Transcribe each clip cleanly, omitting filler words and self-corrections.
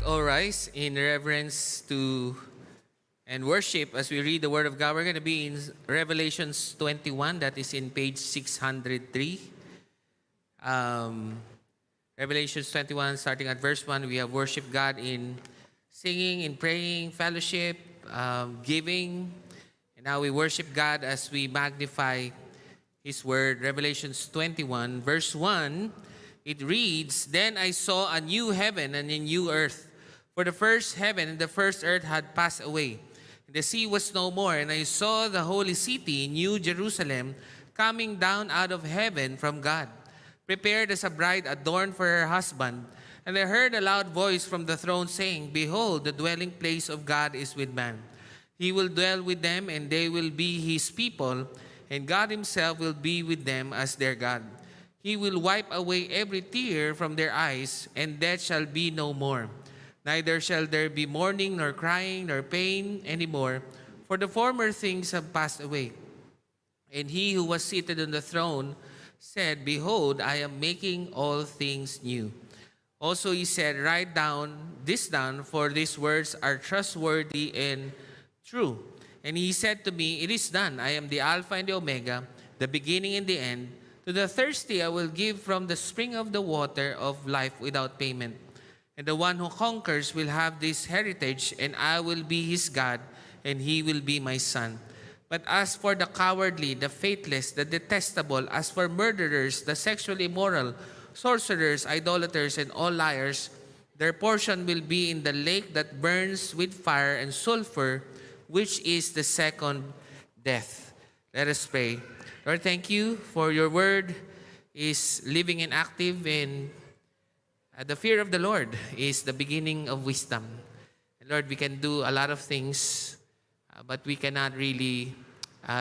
Let's all rise in reverence to and worship as we read the Word of God. We're going to be in Revelations 21, that is in page 603. Revelations 21, starting at verse 1, we have worshiped God in singing, in praying, fellowship, giving. And now we worship God as we magnify His Word. Revelations 21, verse 1, it reads, "Then I saw a new heaven and a new earth. For the first heaven and the first earth had passed away. The sea was no more, and I saw the holy city, New Jerusalem, coming down out of heaven from God, prepared as a bride adorned for her husband. And I heard a loud voice from the throne saying, 'Behold, the dwelling place of God is with man. He will dwell with them, and they will be His people, and God Himself will be with them as their God. He will wipe away every tear from their eyes, and death shall be no more. Neither shall there be mourning, nor crying, nor pain anymore, for the former things have passed away.' And He who was seated on the throne said, 'Behold, I am making all things new.' Also He said, 'Write this down, for these words are trustworthy and true.' And He said to me, 'It is done. I am the Alpha and the Omega, the beginning and the end. To the thirsty I will give from the spring of the water of life without payment. And the one who conquers will have this heritage, and I will be his God, and he will be my son. But as for the cowardly, the faithless, the detestable, as for murderers, the sexually immoral, sorcerers, idolaters, and all liars, their portion will be in the lake that burns with fire and sulfur, which is the second death." Let us pray. Lord, thank you for your word is living and active, and the fear of the Lord is the beginning of wisdom. And Lord, we can do a lot of things, but we cannot really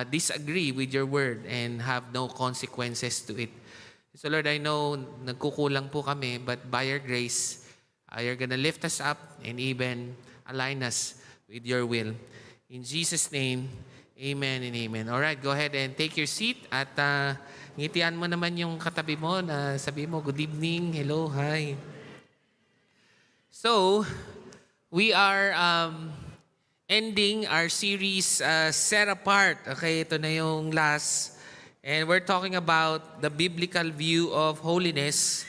disagree with your word and have no consequences to it. So Lord, I know nagkukulang po kami, but by your grace, you're gonna lift us up and even align us with your will. In Jesus' name, amen and amen. All right, go ahead and take your seat at ngitian mo naman yung katabi mo na sabi mo, "Good evening, hello, hi." So, we are ending our series, Set Apart. Okay, ito na yung last. And we're talking about the biblical view of holiness.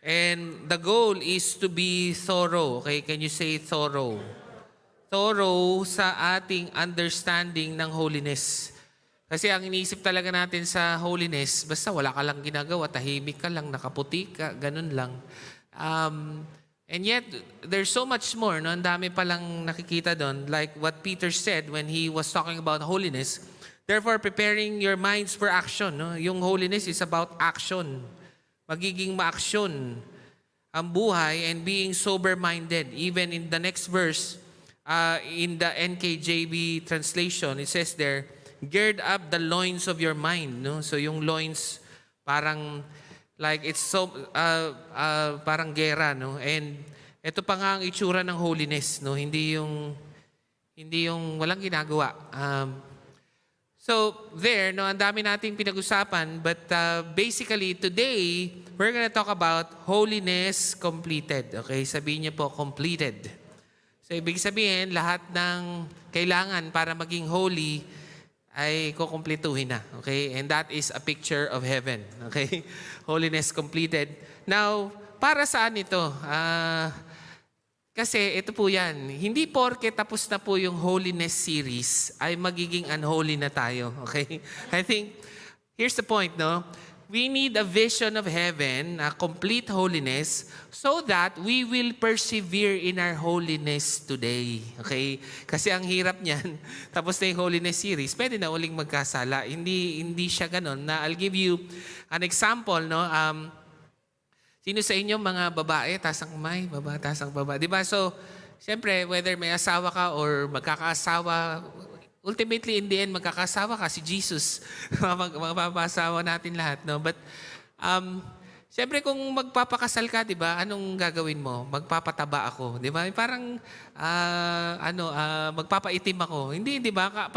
And the goal is to be thorough. Okay, can you say thorough? Thorough sa ating understanding ng holiness. Kasi ang iniisip talaga natin sa holiness, basta wala ka lang ginagawa, tahimik ka lang, nakaputi ka, ganun lang. And yet, there's so much more. No? Ang dami palang nakikita doon. Like what Peter said when he was talking about holiness. Therefore, preparing your minds for action. No? Yung holiness is about action. Magiging ma-action ang buhay and being sober-minded. Even in the next verse, in the NKJV translation, it says there, "Gird up the loins of your mind." No? So yung loins, parang like it's so parang gera, no? And ito pa nga ang itsura ng holiness, no? Hindi yung walang ginagawa. So there, no, ang dami nating pinag-usapan, but basically today we're gonna talk about holiness completed. Okay, sabihin niyo po completed. So ibig sabihin, lahat ng kailangan para maging holy ay kukumpletuhin na. Okay? And that is a picture of heaven. Okay? Holiness completed. Now, para saan ito? Kasi ito po yan. Hindi porke tapos na po yung holiness series ay magiging unholy na tayo. Okay? I think, here's the point, no? We need a vision of heaven, a complete holiness, so that we will persevere in our holiness today. Okay? Kasi ang hirap niyan, tapos na yung holiness series, pwede na uling magkasala. Hindi siya ganun. Na I'll give you an example, no? Sino sa inyo mga babae, taas ang kamay, taas ang baba. Diba? So, siyempre, whether may asawa ka or magkakaasawa, ultimately, in the end, magkakasawa ka si Jesus. Magpapasawa natin lahat, no? But Siyempre kung magpapakasal ka, 'di ba? Anong gagawin mo? Magpapataba ako, 'di ba? Parang magpapaitim ako. Hindi, 'di ba?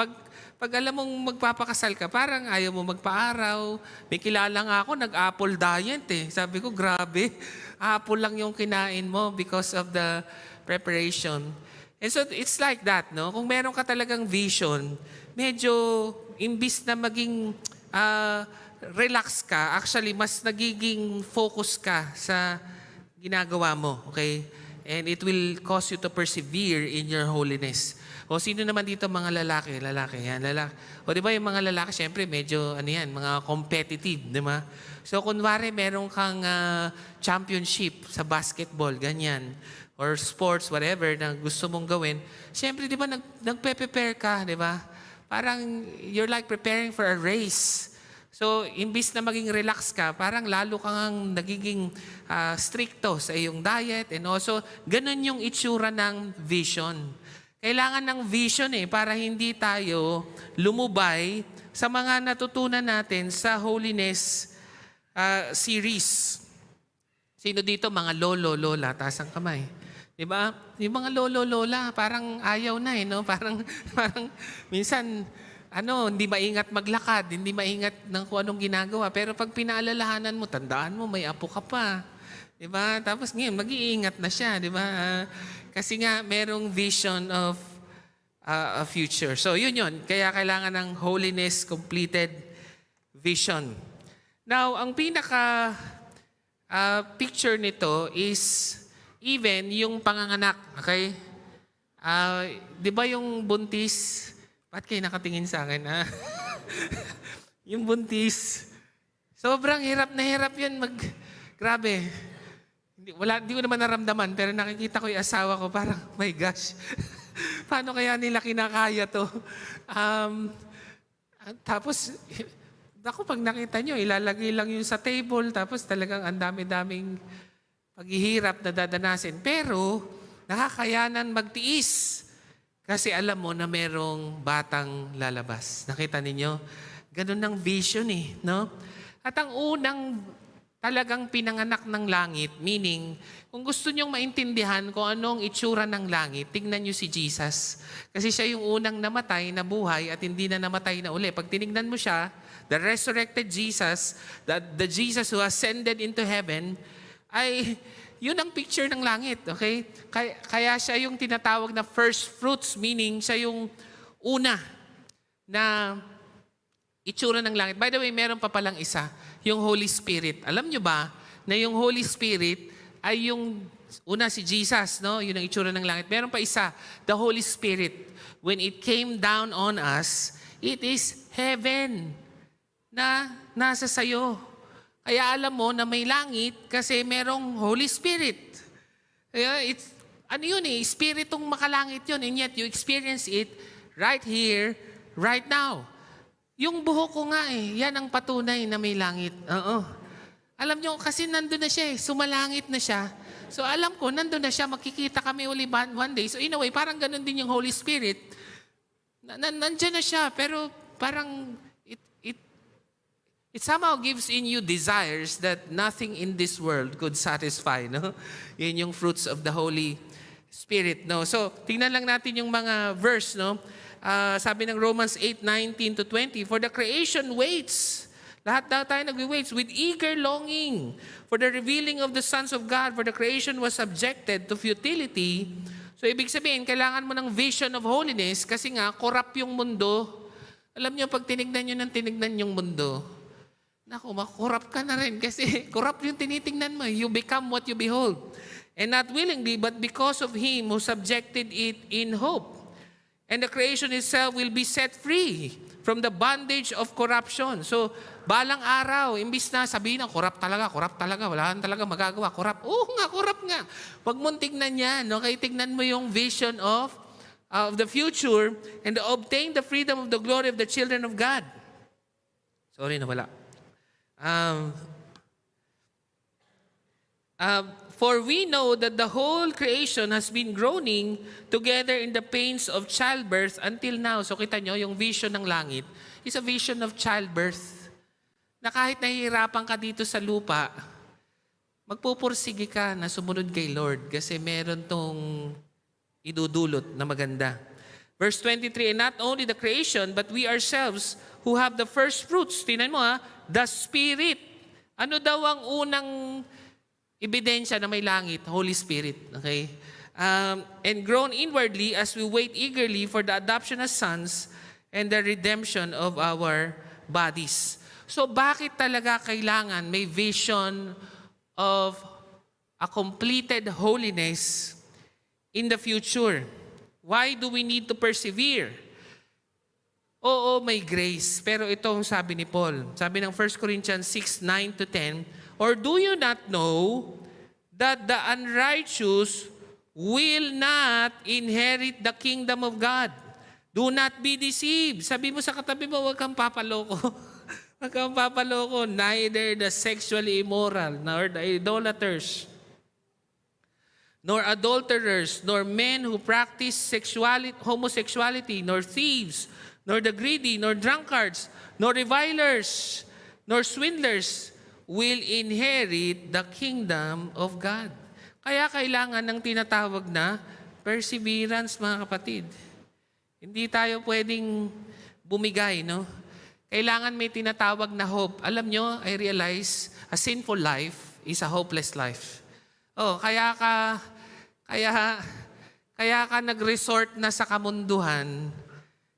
Pag alam mong magpapakasal ka, parang ayaw mo magpaaraw. May kilala nga ako, nag-apple diet eh. Sabi ko, grabe. Apple lang yung kinain mo because of the preparation. And so it's like that, no? Kung meron ka talagang vision, medyo imbis na maging relax ka, actually mas nagiging focus ka sa ginagawa mo, okay? And it will cause you to persevere in your holiness. O sino naman dito mga lalaki? Lalaki, yan, lalaki. O di ba yung mga lalaki, syempre medyo, mga competitive, di ba? So kunwari meron kang championship sa basketball, ganyan, or sports, whatever, na gusto mong gawin, syempre di ba nagpe-prepare ka, di ba? Parang you're like preparing for a race. So, imbis na maging relax ka, parang lalo kang nagiging stricto sa iyong diet and also, ganun yung itsura ng vision. Kailangan ng vision para hindi tayo lumubay sa mga natutunan natin sa holiness series. Sino dito? Mga lolo, lola, taas ang kamay. Diba? Yung mga lolo, lola, parang ayaw na no? Parang minsan, hindi maingat maglakad, hindi maingat ng kung anong ginagawa. Pero pag pinaalalahanan mo, tandaan mo, may apo ka pa. Diba? Tapos ngayon, mag-iingat na siya. Diba? Kasi nga, merong vision of a future. So, yun. Kaya kailangan ng holiness, completed vision. Now, ang pinaka picture nito is even yung panganganak. Okay? Di ba yung buntis? Ba't kayo nakatingin sa akin? Yung buntis, sobrang hirap na hirap yun. Grabe. Hindi ko naman naramdaman, pero nakikita ko yung asawa ko, parang, my gosh, paano kaya nila kinakaya to? Tapos, pag nakita nyo, ilalagay lang yun sa table, tapos talagang ang dami-daming paghihirap na dadanasin. Pero, nakakayanan magtiis. Kasi alam mo na merong batang lalabas. Nakita ninyo? Ganun ang vision no? At ang unang talagang pinanganak ng langit, meaning, kung gusto nyong maintindihan kung anong itsura ng langit, tingnan nyo si Jesus. Kasi siya yung unang namatay, nabuhay, at hindi na namatay na uli. Pag tinignan mo siya, the resurrected Jesus, the Jesus who ascended into heaven, ay yun ang picture ng langit, okay? Kaya siya yung tinatawag na first fruits, meaning siya yung una na itsura ng langit. By the way, meron pa palang isa, yung Holy Spirit. Alam nyo ba na yung Holy Spirit ay yung una si Jesus, no? Yun ang itsura ng langit. Meron pa isa, the Holy Spirit. When it came down on us, it is heaven na nasa sayo. Kaya alam mo na may langit kasi merong Holy Spirit. Kaya spiritong makalangit yun, and yet you experience it right here, right now. Yung buhok ko nga yan ang patunay na may langit. Oo. Alam nyo, kasi nandun na siya sumalangit na siya. So alam ko, nandun na siya, makikita kami uli one day. So in a way, parang ganun din yung Holy Spirit. Nandyan na siya, pero parang it somehow gives in you desires that nothing in this world could satisfy, no? Yun yung fruits of the Holy Spirit, no? So, tingnan lang natin yung mga verse, no? Sabi ng Romans 8:19-20, for the creation waits. Lahat daw tayo nag-waits with eager longing for the revealing of the sons of God, for the creation was subjected to futility. So, ibig sabihin, kailangan mo ng vision of holiness kasi nga, corrupt yung mundo. Alam niyo, pag tinignan nyo ng tinignan yung mundo, naku, makorrupt ka na rin kasi corrupt yung tinitingnan mo. You become what you behold. And not willingly, but because of Him who subjected it in hope. And the creation itself will be set free from the bondage of corruption. So, balang araw, imbis na sabihin na, corrupt talaga, wala talaga magagawa, corrupt. Oo nga, corrupt nga. Huwag mong tignan yan. Okay? Tignan mo yung vision of the future and to obtain the freedom of the glory of the children of God. Sorry, nawala. For we know that the whole creation has been groaning together in the pains of childbirth until now. So kita nyo, yung vision ng langit is a vision of childbirth. Na kahit nahihirapan ka dito sa lupa, magpupursige ka na sumunod kay Lord kasi meron tong idudulot na maganda. Verse 23, and not only the creation, but we ourselves who have the first fruits. Tingnan mo the Spirit. Ano daw ang unang ebidensya na may langit? Holy Spirit. Okay? And grown inwardly as we wait eagerly for the adoption as sons and the redemption of our bodies. So bakit talaga kailangan may vision of a completed holiness in the future? Why do we need to persevere? Oo, may grace. Pero ito ang sabi ni Paul. Sabi ng 1 Corinthians 6:9-10, or do you not know that the unrighteous will not inherit the kingdom of God? Do not be deceived. Sabi mo sa katabi mo, huwag kang papaloko. Huwag kang papaloko. Neither the sexually immoral, nor the idolaters, nor adulterers, nor men who practice homosexuality, nor thieves, nor the greedy, nor drunkards, nor revilers, nor swindlers will inherit the kingdom of God. Kaya kailangan ng tinatawag na perseverance, mga kapatid. Hindi tayo pwedeng bumigay, no? Kailangan may tinatawag na hope. Alam nyo, I realize, a sinful life is a hopeless life. Oh, kaya ka nag-resort na sa kamunduhan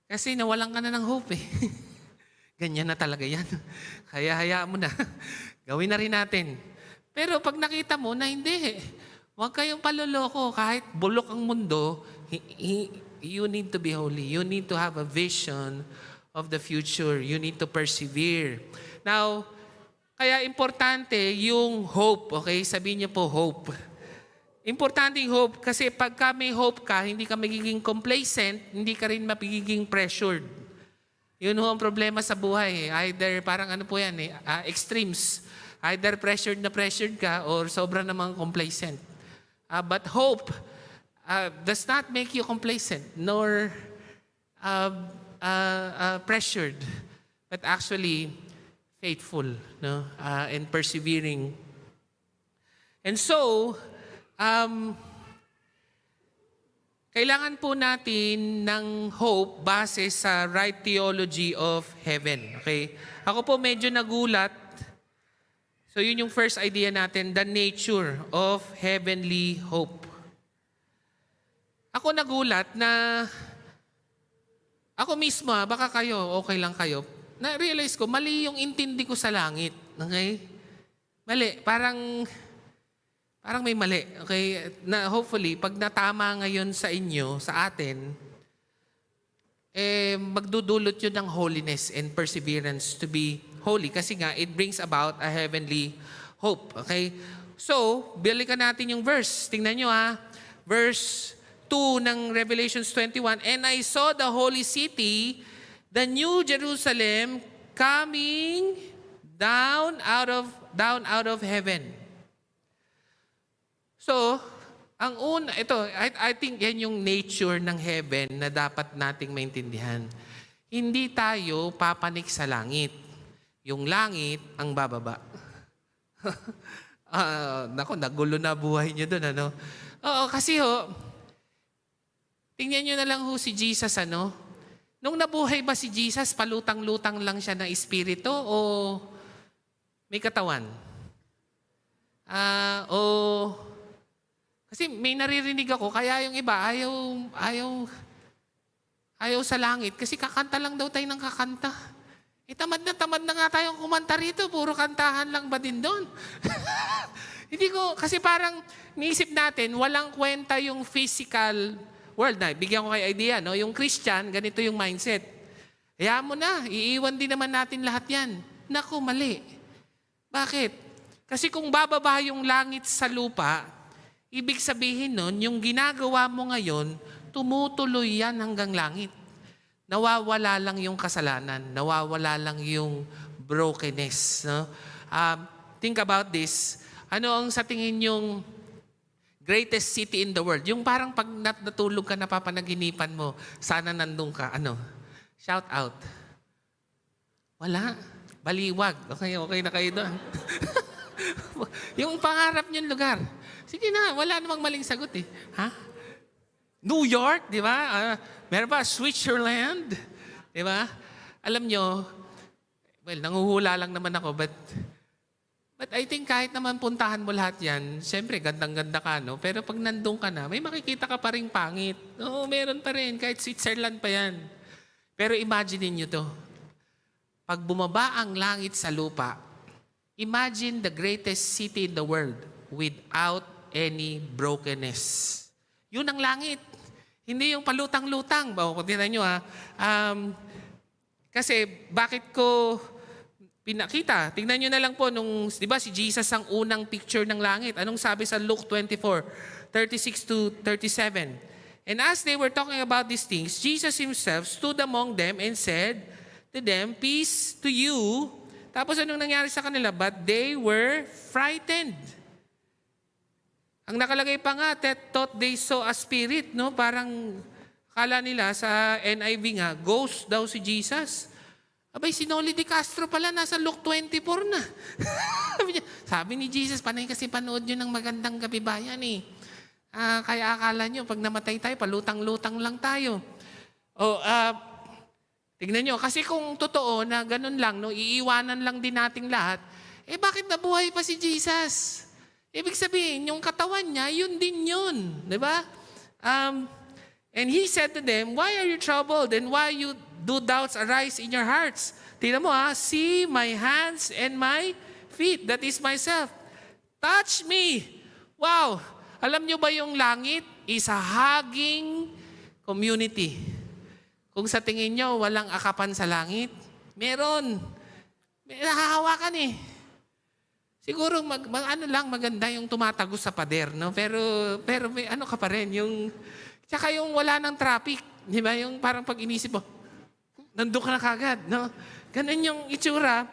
kasi nawalan ka na ng hope eh. Ganyan na talaga yan. Kaya hayaan mo na. Gawin na rin natin. Pero pag nakita mo na hindi, huwag kayong paloloko. Kahit bulok ang mundo, you need to be holy. You need to have a vision of the future. You need to persevere. Now, kaya importante yung hope. Okay? Sabihin niyo po, hope. Importante yung hope kasi pagka may hope ka, hindi ka magiging complacent, hindi ka rin magiging pressured. Yun ho ang problema sa buhay. Either parang ano po yan extremes. Either pressured ka or sobra namang complacent. But hope does not make you complacent nor pressured, but actually faithful, no, and persevering. And so, kailangan po natin ng hope base sa right theology of heaven. Okay? Ako po medyo nagulat. So yun yung first idea natin, the nature of heavenly hope. Ako nagulat na, ako mismo, baka kayo, okay lang kayo, na-realize ko, mali yung intindi ko sa langit. Okay? Mali. Parang may mali. Okay? Na hopefully, pag natama ngayon sa inyo, sa atin, magdudulot yun ng holiness and perseverance to be holy. Kasi nga, it brings about a heavenly hope. Okay? So, balikan natin yung verse. Tingnan nyo verse 2 ng Revelations 21, and I saw the holy city, the new Jerusalem, coming down out of heaven. So, I think yan yung nature ng heaven na dapat nating maintindihan. Hindi tayo papanik sa langit. Yung langit ang bababa. Nagulo na buhay niyo doon, ano? Oo, kasi tingnan nyo na lang si Jesus, ano? Nung nabuhay ba si Jesus, palutang-lutang lang siya ng espiritu o may katawan? Kasi may naririnig ako, kaya yung iba ayaw sa langit kasi kakanta lang daw tayo ng kakanta. Tamad na nga tayong kumanta rito, puro kantahan lang ba din doon? Hindi ko, kasi parang niisip natin, walang kwenta yung physical world na. Bigyan ko kayo idea, no? Yung Christian, ganito yung mindset. Hayaan mo na, iiwan din naman natin lahat yan. Naku, mali. Bakit? Kasi kung bababa yung langit sa lupa, ibig sabihin nun, yung ginagawa mo ngayon, tumutuloy yan hanggang langit. Nawawala lang yung kasalanan, nawawala lang yung brokenness. No? Think about this. Ano ang sa tingin yung greatest city in the world? Yung parang pag natulog ka, napapanaginipan mo, sana nandun ka. Ano? Shout out. Wala. Baliwag. Okay na kayo doon. Yung pangarap niyong lugar. Sige na, wala namang maling sagot eh. Ha? New York, di ba? Meron ba Switzerland? Di ba? Alam nyo, well, nanguhula lang naman ako, but I think kahit naman puntahan mo lahat yan, siyempre gandang-ganda ka, no? Pero pag nandun ka na, may makikita ka pa rin pangit. Oo, meron pa rin, kahit Switzerland pa yan. Pero imagine niyo to. Pag bumaba ang langit sa lupa, imagine the greatest city in the world without any brokenness. Yun ang langit. Hindi yung palutang-lutang. Kung tinan nyo kasi bakit ko pinakita? Tingnan nyo na lang po, di ba si Jesus ang unang picture ng langit. Anong sabi sa Luke 24:36-37? And as they were talking about these things, Jesus himself stood among them and said to them, "Peace to you." Tapos anong nangyari sa kanila? But they were frightened. Ang nakalagay pa nga, thought they saw a spirit, no? Parang akala nila sa NIV nga, ghost daw si Jesus. Abay, si Noli de Castro pala, nasa Luke 24 na. Sabi ni Jesus, panay kasi panood nyo ng magandang gabi bayan eh. Kaya akala nyo, pag namatay tayo, palutang-lutang lang tayo. Tignan nyo, kasi kung totoo na ganun lang, no, iiwanan lang din nating lahat, bakit nabuhay pa si Jesus? Ibig sabihin, yung katawan niya, yun din yun. Di ba? And he said to them, "Why are you troubled? And why do doubts arise in your hearts? Tingnan mo see my hands and my feet. That is myself. Touch me." Wow! Alam nyo ba yung langit is a hugging community? Kung sa tingin nyo, walang akapan sa langit, meron. May nahahawakan eh. Siguro maganda yung tumatagos sa pader, no? Pero may ano ka pa rin, tsaka yung wala ng traffic, di ba? Yung parang pag inisip mo, nandun ka na kagad, no? Ganun yung itsura.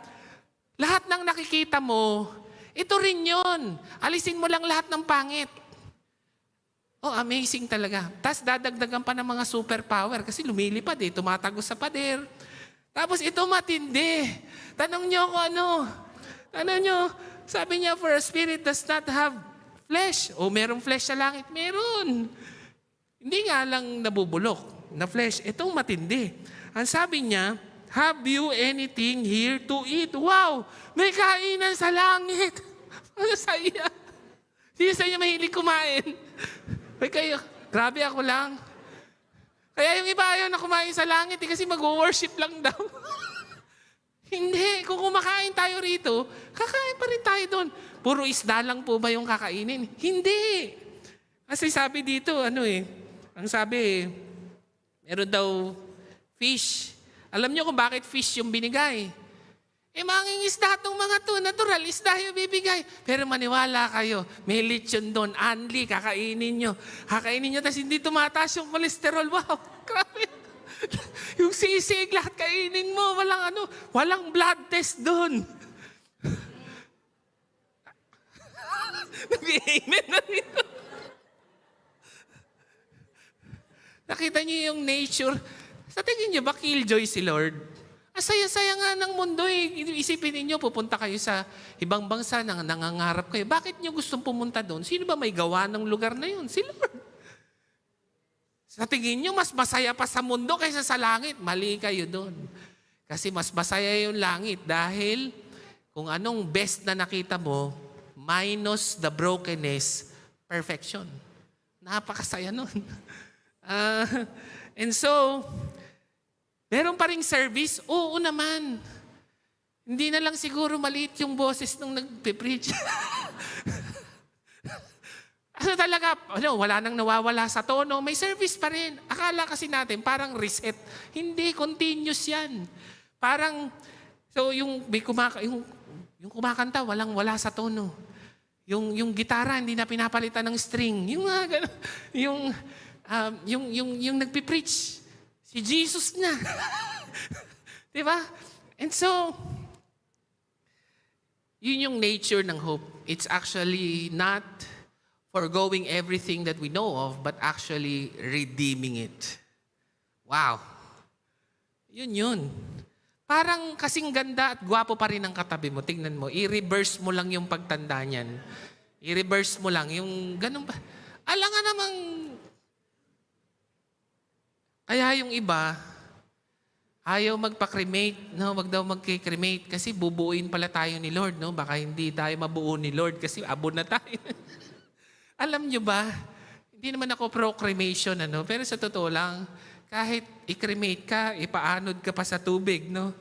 Lahat ng nakikita mo, ito rin yun. Alisin mo lang lahat ng pangit. Amazing talaga. Tapos dadagdagan pa ng mga superpower kasi lumilipad eh, tumatagos sa pader. Tapos ito matindi. Tanong nyo kung ano. Tanong nyo, sabi niya, for a spirit does not have flesh. Merong flesh sa langit? Meron. Hindi nga lang nabubulok na flesh. Itong matindi. Ang sabi niya, have you anything here to eat? Wow! May kainan sa langit. Ano saya? Sino sa inyo mahilig kumain? Kayo, grabe ako lang. Kaya yung iba ayaw na kumain sa langit kasi mag-worship lang daw. Hindi. Kung kumakain tayo rito, kakain pa rin tayo doon. Puro isda lang po ba yung kakainin? Hindi. Kasi sabi dito, ang sabi, meron daw fish. Alam nyo kung bakit fish yung binigay? Mangingisda itong mga to, natural, isda yung bibigay. Pero maniwala kayo, may lechon doon, anli, kakainin nyo. Kakainin nyo, tapos hindi tumataas yung kolesterol. Wow, grabe. Yung sisig, lahat kainin mo, walang blood test doon. Nag-amen na rito. Nakita niyo yung nature. Sa tingin niyo ba killjoy si Lord? Saya-saya nga ng mundo eh. Isipin niyo, pupunta kayo sa ibang bansa, nangangarap kayo. Bakit niyo gustong pumunta doon? Sino ba may gawa ng lugar na yun? Si Lord. Sa tingin niyo, mas masaya pa sa mundo kaysa sa langit. Mali kayo doon. Kasi mas masaya yung langit dahil kung anong best na nakita mo, minus the brokenness, perfection. Napakasaya nun. And so, meron pa ring service? Oo naman. Hindi na lang siguro maliit yung boses nung nagpe-preach. Talaga, wala nang nawawala sa tono. May service pa rin. Akala kasi natin, parang reset. Hindi, continuous yan. Parang, yung kumakanta, wala sa tono. Yung gitara, hindi na pinapalitan ng string. Yung nagpe-preach. Si Jesus na. Diba? And so, yun yung nature ng hope. It's actually not forgoing everything that we know of, but actually redeeming it. Wow. Yun. Parang kasing ganda at gwapo pa rin ang katabi mo. Tingnan mo, i-reverse mo lang yung pagtanda niyan. I-reverse mo lang yung ganun ba. Alam nga namang, kaya yung iba, ayaw magpa-cremate, no? Wag daw magki-cremate kasi bubuuin pala tayo ni Lord, no? Baka hindi tayo mabuo ni Lord kasi abon na tayo. Alam nyo ba, hindi naman ako pro-cremation, ano? Pero sa totoo lang, kahit i-cremate ka, ipaanod ka pa sa tubig, no?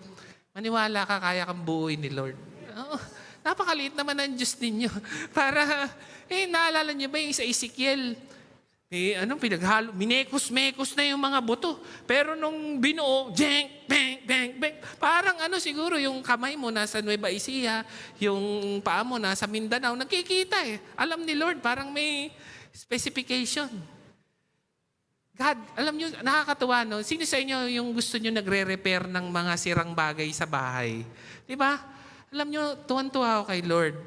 Maniwala ka, kaya kang buuin ni Lord. Oh, napakaliit naman ang Diyos ninyo. Para, naalala nyo ba yung sa Ezekiel? Minekos-mekos na yung mga buto. Pero nung binuo, jeng, bang, bang, bang. Parang siguro yung kamay mo nasa Nueva Ecija, yung paa mo nasa Mindanao, nagkikita eh. Alam ni Lord, parang may specification. God, alam nyo, nakakatuwa, no? Sino sa inyo yung gusto nyo nagre-repair ng mga sirang bagay sa bahay? Di ba? Alam nyo, tuwan-tuwa ako kay Lord.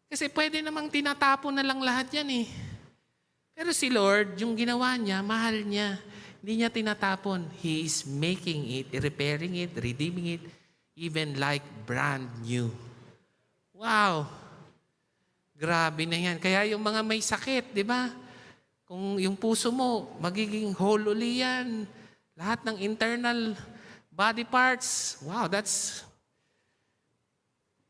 Kasi pwede namang tinatapon na lang lahat yan eh. Pero si Lord, yung ginawa niya, mahal niya. Hindi niya tinatapon. He is making it, repairing it, redeeming it, even like brand new. Wow! Grabe na yan. Kaya yung mga may sakit, di ba? Kung yung puso mo, magiging whole uli yan. Lahat ng internal body parts. Wow, that's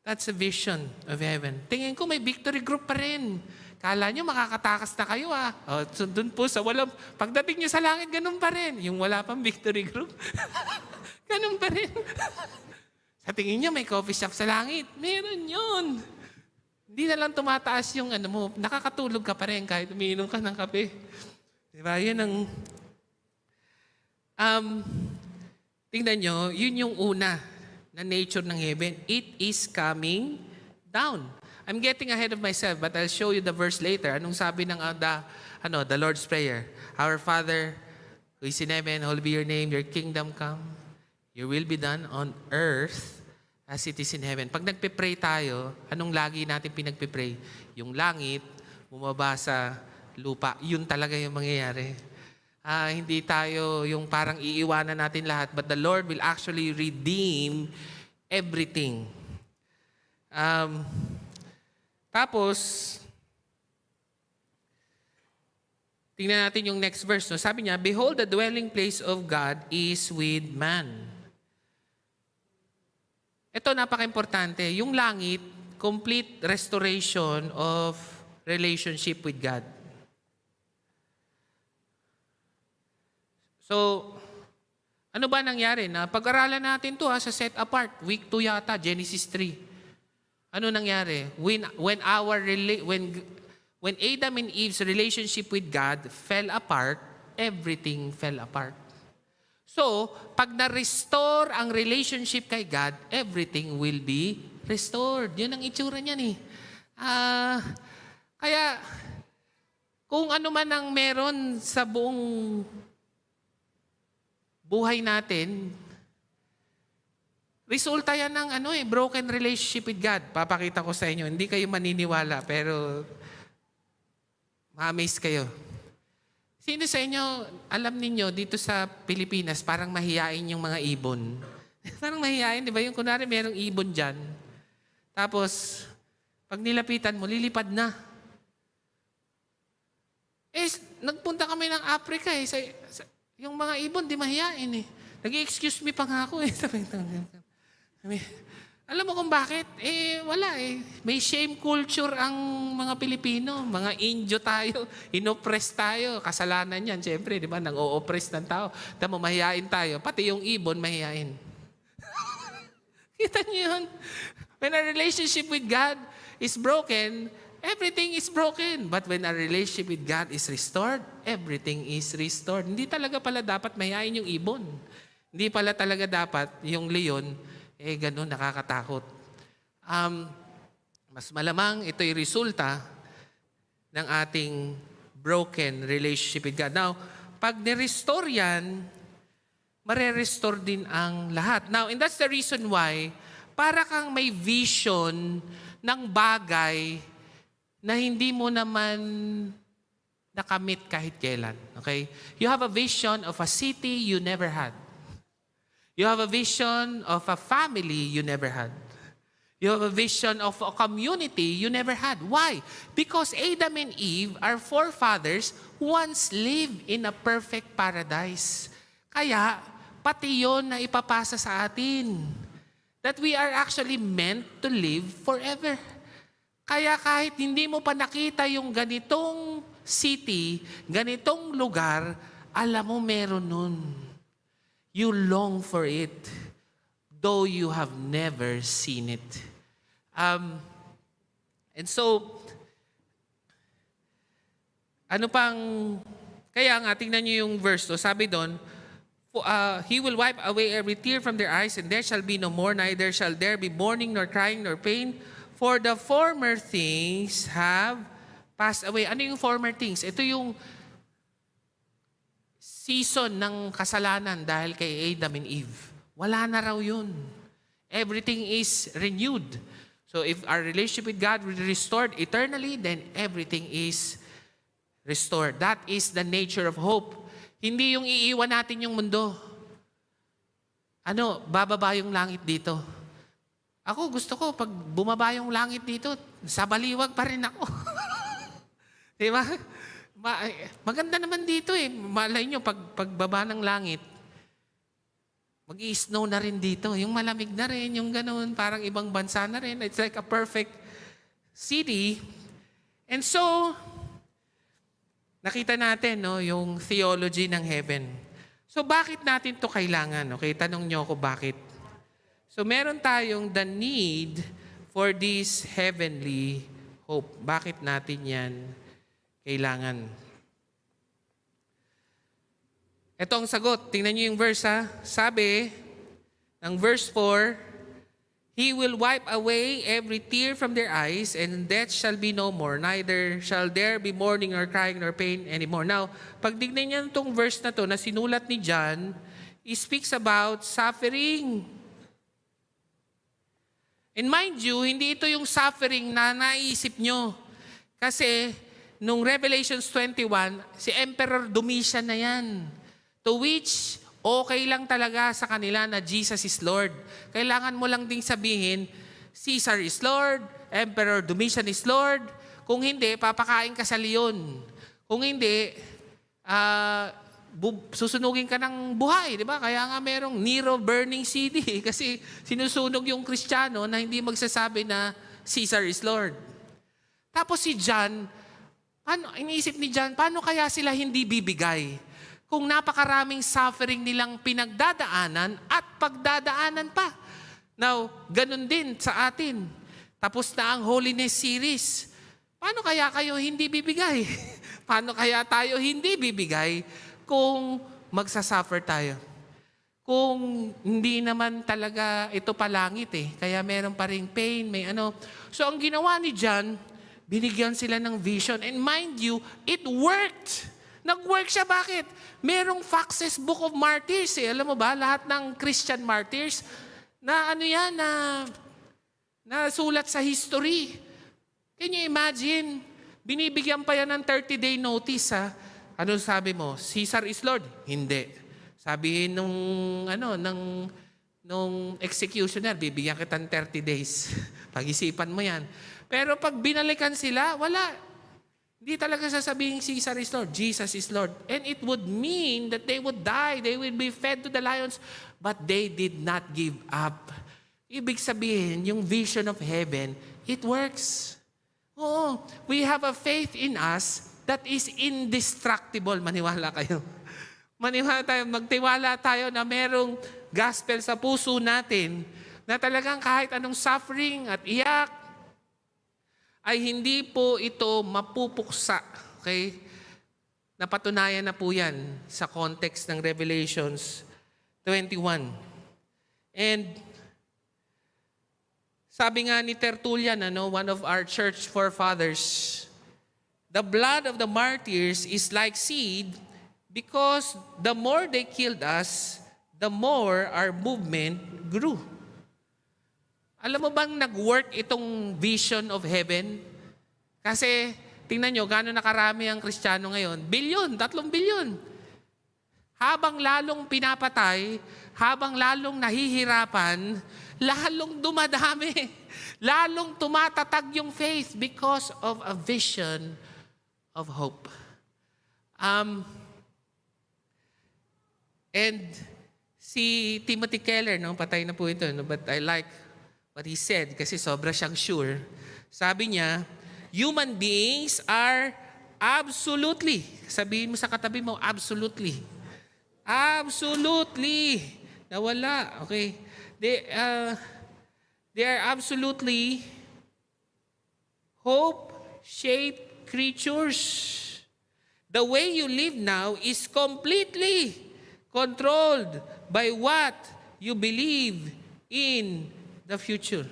a vision of heaven. Tingin ko may victory group pa rin. Kala nyo makakatakas na kayo so dun po sa walang, pagdating nyo sa langit, ganun pa rin. Yung wala pang victory group, ganun pa rin. Sa tingin nyo may coffee shop sa langit. Meron yun. Hindi na lang tumataas yung mo, nakakatulog ka pa rin kahit umiinom ka ng kape. Diba? Yun ang, tingnan nyo, yun yung una na nature ng heaven. It is coming down. I'm getting ahead of myself, but I'll show you the verse later. Anong sabi ng the Lord's Prayer? Our Father, who is in heaven, hallowed be your name, your kingdom come, your will be done on earth as it is in heaven. Pag nagpe-pray tayo, anong lagi natin pinagpe-pray? Yung langit, bumaba sa lupa. Yun talaga yung mangyayari. Hindi tayo yung parang iiwanan natin lahat, but the Lord will actually redeem everything. Tapos, tingnan natin yung next verse. No? Sabi niya, behold, the dwelling place of God is with man. Ito, napaka-importante. Yung langit, complete restoration of relationship with God. So, ano ba nangyari? Na pag-aralan natin to sa set apart. Week 2 yata, Genesis 3. Ano nangyari? When Adam and Eve's relationship with God fell apart, everything fell apart. So, pag na-restore ang relationship kay God, everything will be restored. Yun ang itsura niyan eh. Kaya, kung ano man ang meron sa buong buhay natin, resulta yan ng broken relationship with God. Papakita ko sa inyo. Hindi kayo maniniwala, pero ma-amaze kayo. Sino sa inyo, alam ninyo, dito sa Pilipinas, parang mahiyain yung mga ibon. Parang mahiyain, di ba? Yung kunwari merong ibon dyan. Tapos, pag nilapitan mo, lilipad na. Nagpunta kami ng Africa yung mga ibon, di mahiyain eh. Nag-excuse me pa nga ako eh. Alam mo kung bakit? Wala eh. May shame culture ang mga Pilipino. Mga Indio tayo. Inoppress tayo. Kasalanan yan. Siyempre, di ba? Nang-o-oppress ng tao. Tama, mahihain tayo. Pati yung ibon, mahihain. Kita niyo yun? When a relationship with God is broken, everything is broken. But when a relationship with God is restored, everything is restored. Hindi talaga pala dapat mahihain yung ibon. Hindi pala talaga dapat yung leon, ganun, nakakatakot. Mas malamang ito'y resulta ng ating broken relationship with God. Now, pag ni-restore yan, mare-restore din ang lahat. Now, and that's the reason why, para kang may vision ng bagay na hindi mo naman nakamit kahit kailan. Okay? You have a vision of a city you never had. You have a vision of a family you never had. You have a vision of a community you never had. Why? Because Adam and Eve, our forefathers, once lived in a perfect paradise. Kaya, pati yun na ipapasa sa atin. That we are actually meant to live forever. Kaya kahit hindi mo pa nakita yung ganitong city, ganitong lugar, alam mo meron nun. You long for it, though you have never seen it. And so, kaya nga, tingnan nyo yung verse, to, sabi doon, He will wipe away every tear from their eyes, and there shall be no more, neither shall there be mourning, nor crying, nor pain, for the former things have passed away. Ano yung former things? Ito yung season ng kasalanan dahil kay Adam and Eve. Wala na raw yun. Everything is renewed. So if our relationship with God will be restored eternally, then everything is restored. That is the nature of hope. Hindi yung iiwan natin yung mundo. Bababa yung langit dito. Ako gusto ko, pag bumaba yung langit dito, sa baliwag pa rin ako. Diba? Maganda naman dito eh. Malay nyo, pagbaba ng langit, mag-i-snow na rin dito. Yung malamig na rin, yung ganoon, parang ibang bansa na rin. It's like a perfect city. And so, nakita natin yung theology ng heaven. So, bakit natin to kailangan? Okay, tanong nyo ako bakit. So, meron tayong the need for this heavenly hope. Bakit natin yan kailangan? Ito ang sagot. Tingnan niyo yung verse ha. Sabi ng verse 4, He will wipe away every tear from their eyes, and death shall be no more. Neither shall there be mourning nor crying nor pain anymore. Now, pag tignan niyo itong verse na to na sinulat ni John, he speaks about suffering. And mind you, hindi ito yung suffering na naisip nyo. Kasi nung Revelations 21, si Emperor Domitian na yan. To which, okay lang talaga sa kanila na Jesus is Lord. Kailangan mo lang ding sabihin, Caesar is Lord, Emperor Domitian is Lord. Kung hindi, papakain ka sa leon. Kung hindi, susunugin ka ng buhay, di ba? Kaya nga merong Nero burning city kasi sinusunog yung Kristiyano na hindi magsasabi na Caesar is Lord. Tapos si John, iniisip ni John, paano kaya sila hindi bibigay? Kung napakaraming suffering nilang pinagdadaanan at pagdadaanan pa. Now, ganun din sa atin. Tapos na ang Holiness series. Paano kaya kayo hindi bibigay? Paano kaya tayo hindi bibigay kung magsasuffer tayo? Kung hindi naman talaga ito palangit eh. Kaya meron pa ring pain, may ano. So ang ginawa ni John, binigyan sila ng vision. And mind you, it worked. Nag-work siya. Bakit? Merong Fox's Book of Martyrs eh. Alam mo ba, lahat ng Christian martyrs na sulat sa history. Can you imagine? Binibigyan pa yan ng 30-day notice ha. Ano sabi mo? Caesar is Lord? Hindi. Sabihin nung executioner, bibigyan kita ng 30 days. Pag-isipan mo yan. Pero pag binalikan sila, wala. Hindi talaga sasabihin Caesar is Lord, Jesus is Lord. And it would mean that they would die, they would be fed to the lions, but they did not give up. Ibig sabihin, yung vision of heaven, it works. Oo, we have a faith in us that is indestructible. Maniwala kayo. Magtiwala tayo na merong gospel sa puso natin na talagang kahit anong suffering at iyak, ay hindi po ito mapupuksa. Okay? Napatunayan na po yan sa context ng Revelations 21. And sabi nga ni Tertullian, one of our church forefathers, the blood of the martyrs is like seed because the more they killed us, the more our movement grew. Alam mo bang nag-work itong vision of heaven? Kasi, tingnan nyo, gano'n nakarami ang Kristiyano ngayon? 3 billion. habang lalong pinapatay, habang lalong nahihirapan, lalong dumadami, lalong tumatatag yung faith because of a vision of hope. And si Timothy Keller, no, patay na po ito, no, but I like what he said kasi sobra siyang sure. Sabi niya, human beings are absolutely, sabihin mo sa katabi mo, absolutely. Absolutely. Nawala. Okay. They are absolutely hope-shaped creatures. The way you live now is completely controlled by what you believe in the future.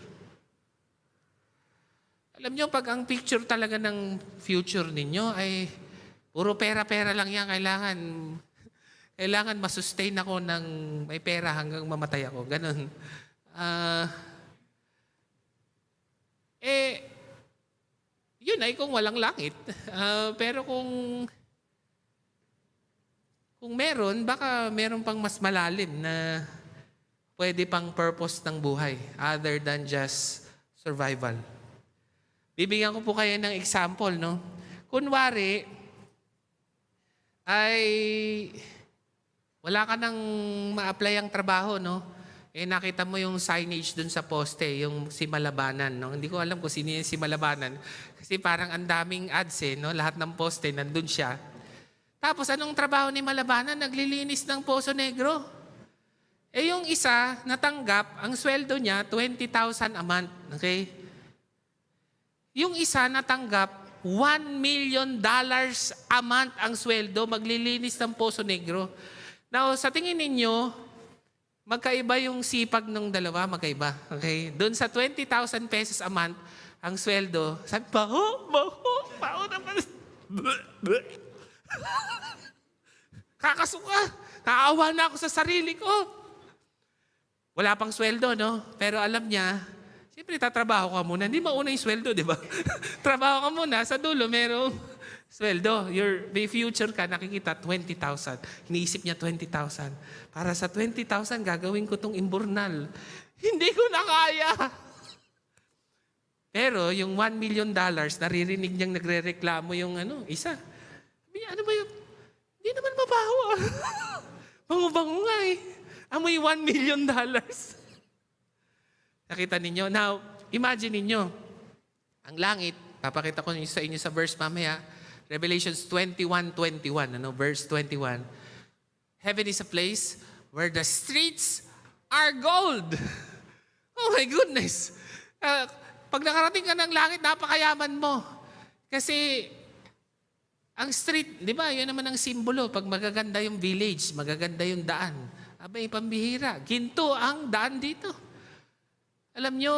Alam nyo, pag ang picture talaga ng future ninyo ay puro pera-pera lang yan, kailangan masustain ako ng may pera hanggang mamatay ako. Ganun. Yun ay kung walang langit. Pero kung meron, baka meron pang mas malalim na pwede pang purpose ng buhay other than just survival. Bibigyan ko po kayo ng example, no? Kunwari, ay wala ka nang ma-apply ang trabaho, no? Nakita mo yung signage dun sa poste, yung si Malabanan, no? Hindi ko alam kung sino yung si Malabanan. Kasi parang ang daming ads, no? Lahat ng poste, nandun siya. Tapos anong trabaho ni Malabanan? Naglilinis ng Poso Negro. Yung isa, natanggap, ang sweldo niya, 20,000 a month. Okay? Yung isa, natanggap, $1 million a month ang sweldo, maglilinis ng Poso Negro. Now, sa tingin ninyo, magkaiba yung sipag ng dalawa, magkaiba. Okay? Doon sa 20,000 pesos a month, ang sweldo, sabi, baho naman. Kakasuka. Naawa na ako sa sarili ko. Wala pang sweldo, no? Pero alam niya, siyempre tatrabaho ka muna. Hindi mauna yung sweldo, di ba? Trabaho ka muna. Sa dulo, merong sweldo. May future ka, nakikita 20,000. Iniisip niya 20,000. Para sa 20,000, gagawin ko tong imburnal. Hindi ko na kaya. Pero yung $1 million, naririnig niyang nagre-reklamo yung isa. Ano ba yun? Hindi naman mabaho. Bango-bango nga eh. Amoy $1 million. Nakita ninyo? Now, imagine ninyo, ang langit, papakita ko sa inyo sa verse mamaya, Revelations 21:21, verse 21. Heaven is a place where the streets are gold. Oh my goodness. Pag nakarating ka ng langit, napakayaman mo. Kasi ang street, di ba, yun naman ang simbolo. Pag magaganda yung village, magaganda yung daan. Abay, pambihira. Ginto ang daan dito. Alam nyo,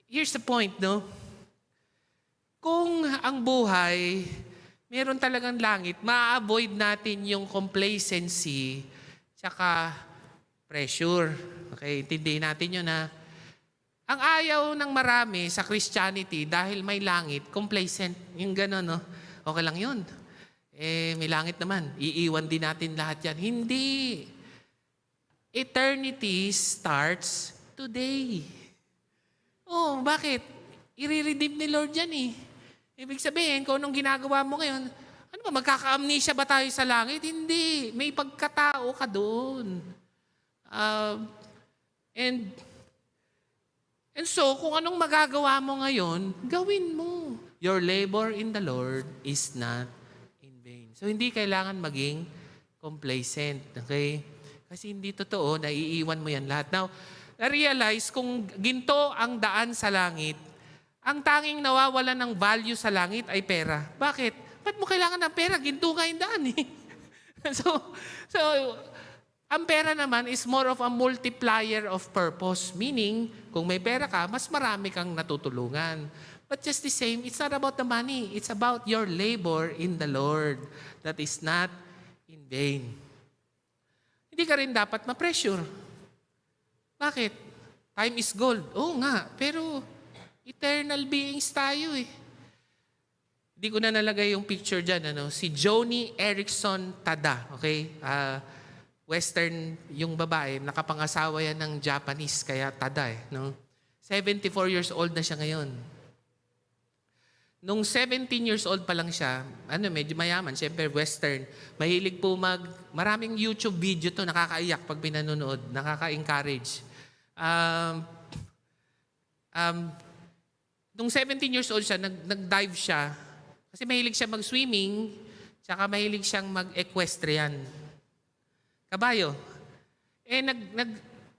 here's the point, no? Kung ang buhay, meron talagang langit, ma-avoid natin yung complacency tsaka pressure. Okay, intindihin natin yun na ang ayaw ng marami sa Christianity dahil may langit, complacent. Yung gano'n, no? Okay lang yun. May langit naman. Iiwan din natin lahat yan. Hindi. Eternity starts today. Oh, bakit? I-redeem ni Lord yan eh. Ibig sabihin, kung anong ginagawa mo ngayon, ano ba, magkaka-amnesia ba tayo sa langit? Hindi. May pagkatao ka doon. And so, kung anong magagawa mo ngayon, gawin mo. Your labor in the Lord is not in vain. So, hindi kailangan maging complacent. Okay? Kasi hindi totoo, naiiwan mo yan lahat. Now, na-realize kung ginto ang daan sa langit, ang tanging nawawala ng value sa langit ay pera. Bakit? Ba't mo kailangan ng pera? Ginto nga yung daan eh. So, ang pera naman is more of a multiplier of purpose. Meaning, kung may pera ka, mas marami kang natutulungan. But just the same, it's not about the money. It's about your labor in the Lord that is not in vain. Hindi ka rin dapat ma-pressure. Bakit? Time is gold. Oo nga, pero eternal beings tayo eh. Hindi ko na nalagay yung picture dyan. Si Joni Eareckson Tada. Okay? Western yung babae. Nakapangasawa yan ng Japanese. Kaya Tada 74 years old na siya ngayon. Nung 17 years old pa lang siya, medyo mayaman, siyempre Western. Mahilig po maraming YouTube video to, nakakaiyak pag pinanonood, nakaka-encourage. Nung 17 years old siya, nag-dive siya. Kasi mahilig siya mag-swimming, tsaka mahilig siyang mag-equestrian. Kabayo.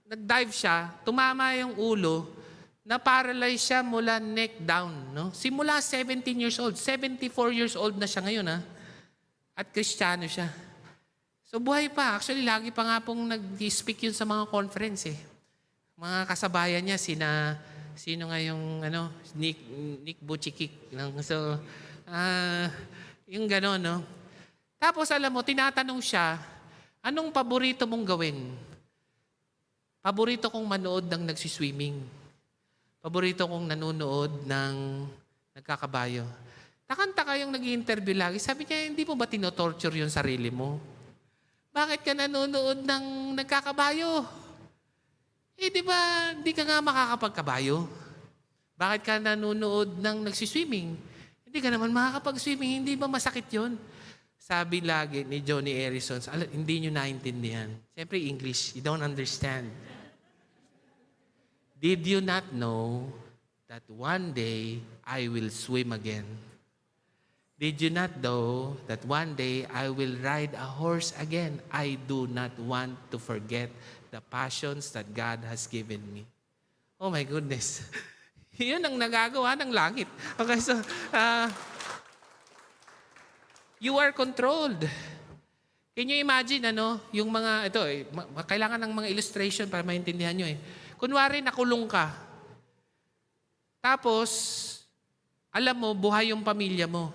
Nag-dive siya, tumama yung ulo, na-paralyze siya mula neck down. Simula 17 years old, 74 years old na siya ngayon. At Kristiyano siya. So buhay pa. Actually, lagi pa nga pong nag-speak yun sa mga conference. Mga kasabayan niya, sino nga yung Nick Butchikic. So, yung gano'n, no? Tapos alam mo, tinatanong siya, anong paborito mong gawin? Paborito kong manood ng nagsiswimming. Paborito kong nanonood ng nagkakabayo. Takanta yung nag-i-interview lagi. Sabi niya, hindi mo ba tinotorture yung sarili mo? Bakit ka nanonood ng nagkakabayo? Di ba, hindi ka nga makakapagkabayo? Bakit ka nanonood ng nagsiswimming? Hindi ka naman makakapag-swimming, hindi ba masakit yun? Sabi lagi ni Joni Eareckson, hindi nyo naintindihan. Siyempre English, you don't understand. Did you not know that one day I will swim again? Did you not know that one day I will ride a horse again? I do not want to forget the passions that God has given me. Oh my goodness. Yun ang nagagawa ng langit. Okay, so, you are controlled. Can you imagine, yung mga, kailangan ng mga illustration para maintindihan nyo Kunwari, nakulong ka. Tapos, alam mo, buhay yung pamilya mo.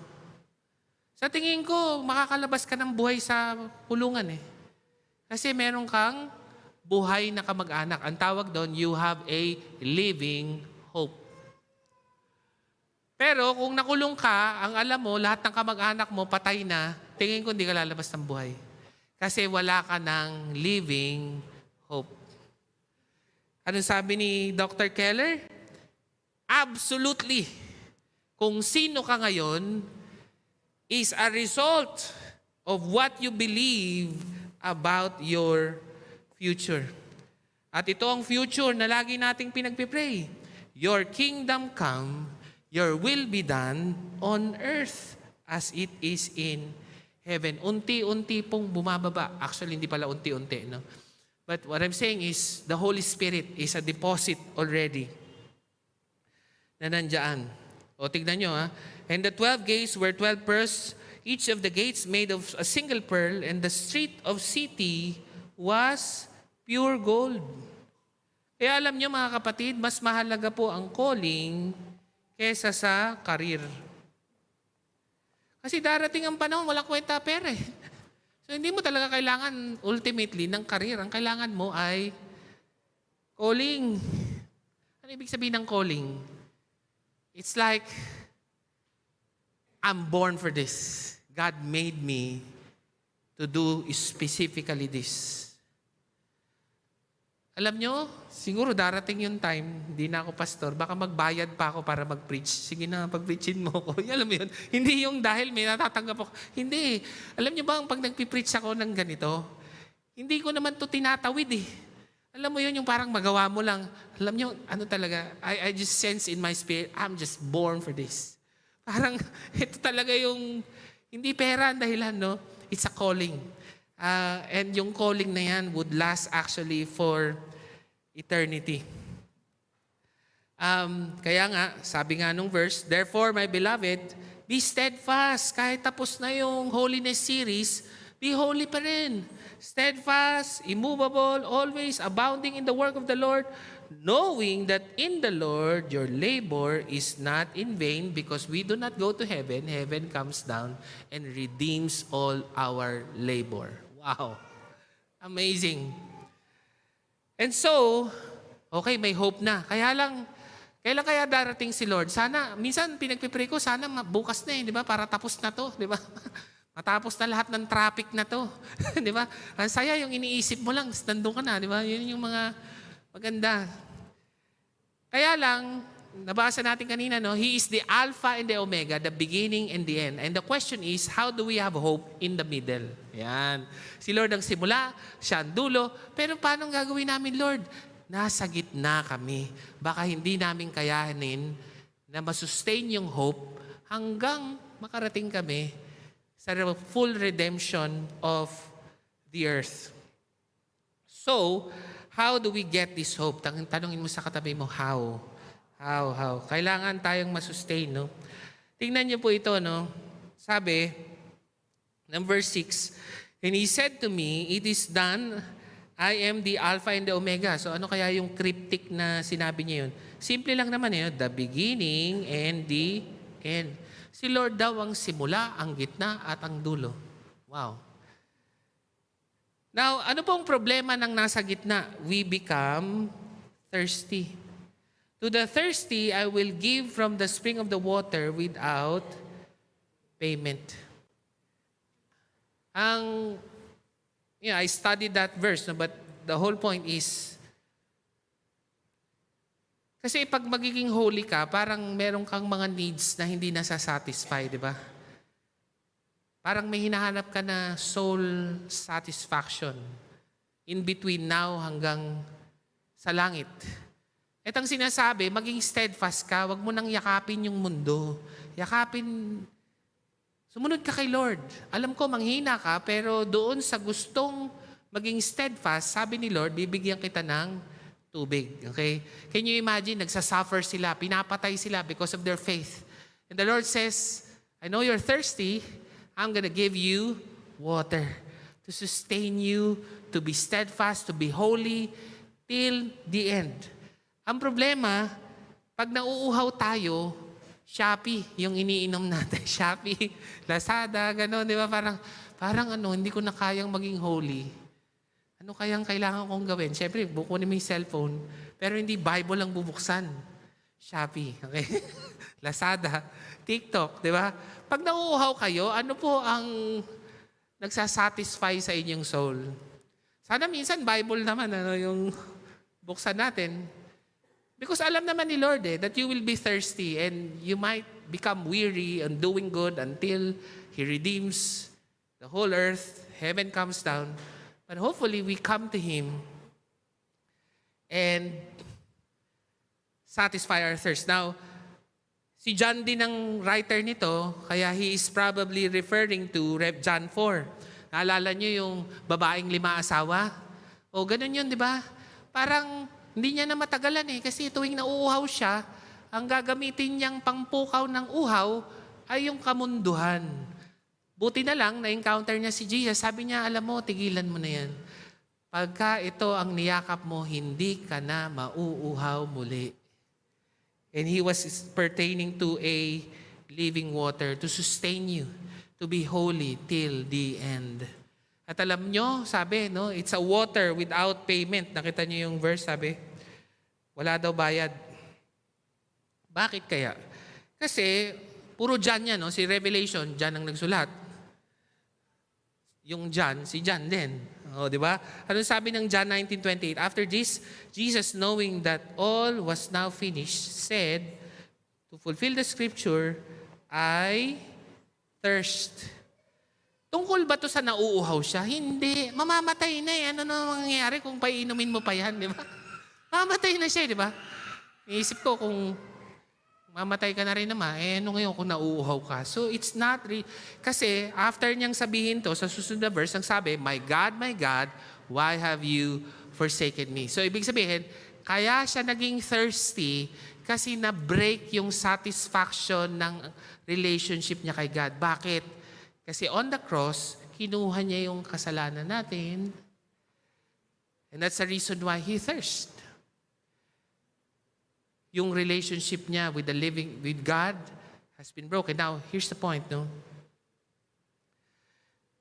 Sa tingin ko, makakalabas ka ng buhay sa kulungan Kasi meron kang buhay na kamag-anak. Ang tawag doon, you have a living hope. Pero kung nakulong ka, ang alam mo, lahat ng kamag-anak mo patay na, tingin ko hindi ka lalabas ng buhay. Kasi wala ka ng living hope. Anong sabi ni Dr. Keller? Absolutely. Kung sino ka ngayon is a result of what you believe about your future. At ito ang future na lagi nating pinagpipray. Your kingdom come, your will be done on earth as it is in heaven. Unti-unti pong bumababa. Actually, hindi pala unti-unti. But what I'm saying is, the Holy Spirit is a deposit already na nandyan. O tignan nyo And the 12 gates were 12 pearls, each of the gates made of a single pearl, and the street of city was pure gold. Kaya alam nyo mga kapatid, mas mahalaga po ang calling kesa sa karir. Kasi darating ang panahon, walang kwenta pera So hindi mo talaga kailangan ultimately ng karir. Ang kailangan mo ay calling. Ano ibig sabihin ng calling? It's like, I'm born for this. God made me to do specifically this. Alam nyo, siguro darating yung time, hindi na ako pastor, baka magbayad pa ako para mag-preach. Sige na, pag-preachin mo ko. Alam mo yun? Hindi yung dahil may natatanggap ako. Hindi. Alam nyo ba, pag nag-preach ako ng ganito, hindi ko naman to tinatawid Alam mo yun, yung parang magawa mo lang. Alam nyo, talaga, I just sense in my spirit, I'm just born for this. Parang, ito talaga yung, hindi pera ang dahilan, It's a calling. And yung calling na yan would last actually for eternity. Kaya nga, sabi nga nung verse, therefore, my beloved, be steadfast. Kahit tapos na yung holiness series, be holy pa rin. Steadfast, immovable, always abounding in the work of the Lord, knowing that in the Lord your labor is not in vain, because we do not go to heaven. Heaven comes down and redeems all our labor. Wow. Amazing. And so, okay, may hope na. Kaya Kailan kaya darating si Lord? Sana, minsan pinagpipray ko, sana bukas na di ba? Para tapos na to, di ba? Matapos na lahat ng traffic na to. Di ba? Ang saya yung iniisip mo lang, nandun ka na, di ba? Yun yung mga maganda. Kaya lang, nabasa natin kanina, no? He is the Alpha and the Omega, the beginning and the end. And the question is, how do we have hope in the middle? Yan. Si Lord ang simula, siya ang dulo. Pero paano gagawin namin, Lord? Nasa gitna kami. Baka hindi namin kayanin na masustain yung hope hanggang makarating kami sa full redemption of the earth. So, how do we get this hope? Tanungin mo sa katabi mo, how? How? Kailangan tayong masustain, no? Tingnan niyo po ito, no? Sabi, verse 6, and he said to me, it is done, I am the Alpha and the Omega. So ano kaya yung cryptic na sinabi niya yun? Simple lang naman yun, the beginning and the end. Si Lord daw ang simula, ang gitna, at ang dulo. Wow. Now, ano pong problema ng nasa gitna? We become thirsty. To the thirsty, I will give from the spring of the water without payment. I studied that verse, no, but the whole point is, kasi pag magiging holy ka, parang meron kang mga needs na hindi nasasatisfy, di ba? Parang may hinahanap ka na soul satisfaction in between now hanggang sa langit. Itong sinasabi, maging steadfast ka, wag mo nang yakapin yung mundo. Sumunod ka kay Lord. Alam ko, manghina ka, pero doon sa gustong maging steadfast, sabi ni Lord, bibigyan kita ng tubig. Okay? Can you imagine, nagsasuffer sila, pinapatay sila because of their faith. And the Lord says, I know you're thirsty, I'm gonna give you water to sustain you, to be steadfast, to be holy, till the end. Ang problema, pag nauuhaw tayo, Shopee, yung iniinom natin. Shopee, Lazada, gano'n, di ba? Parang hindi ko na kayang maging holy. Ano kayang kailangan kong gawin? Siyempre, bukunin mo yung cellphone, pero hindi Bible ang bubuksan. Shopee, okay? Lazada, TikTok, di ba? Pag nauuhaw kayo, ano po ang nagsasatisfy sa inyong soul? Sana minsan Bible naman, yung buksan natin. Because alam naman ni Lord that you will be thirsty and you might become weary and doing good until He redeems the whole earth, heaven comes down. But hopefully we come to Him and satisfy our thirst. Now, si John din ang writer nito, kaya he is probably referring to John 4. Naalala niyo yung babaeng 5 asawa? O ganun yun, di ba? Parang hindi niya na matagalan kasi tuwing nauuhaw siya, ang gagamitin niyang pangpukaw ng uhaw ay yung kamunduhan. Buti na lang, na-encounter niya si Jesus. Sabi niya, alam mo, tigilan mo na yan. Pagka ito ang niyakap mo, hindi ka na mauuhaw muli. And He was pertaining to a living water to sustain you, to be holy till the end. At alam nyo, sabi, no, it's a water without payment. Nakita nyo yung verse, sabi, wala daw bayad. Bakit kaya? Kasi, puro John yan, no? Si Revelation, John ang nagsulat. Yung John, si John din. O, di ba? Ano sabi ng John 19:28? After this, Jesus, knowing that all was now finished, said, to fulfill the scripture, I thirst. Tungkol ba to sa nauuhaw siya? Hindi. Mamamatay na Ano na mangyayari kung paiinumin mo pa yan, di ba? Mamamatay na siya, di ba? Iisip ko kung mamatay ka na rin naman, ano ngayon kung nauuhaw ka? So it's not kasi after niyang sabihin to, sa susunod na verse, ang sabi, my God, why have you forsaken me? So ibig sabihin, kaya siya naging thirsty kasi na-break yung satisfaction ng relationship niya kay God. Bakit? Kasi on the cross, kinuha niya yung kasalanan natin. And that's the reason why He thirst. Yung relationship niya with God has been broken. Now, here's the point, no?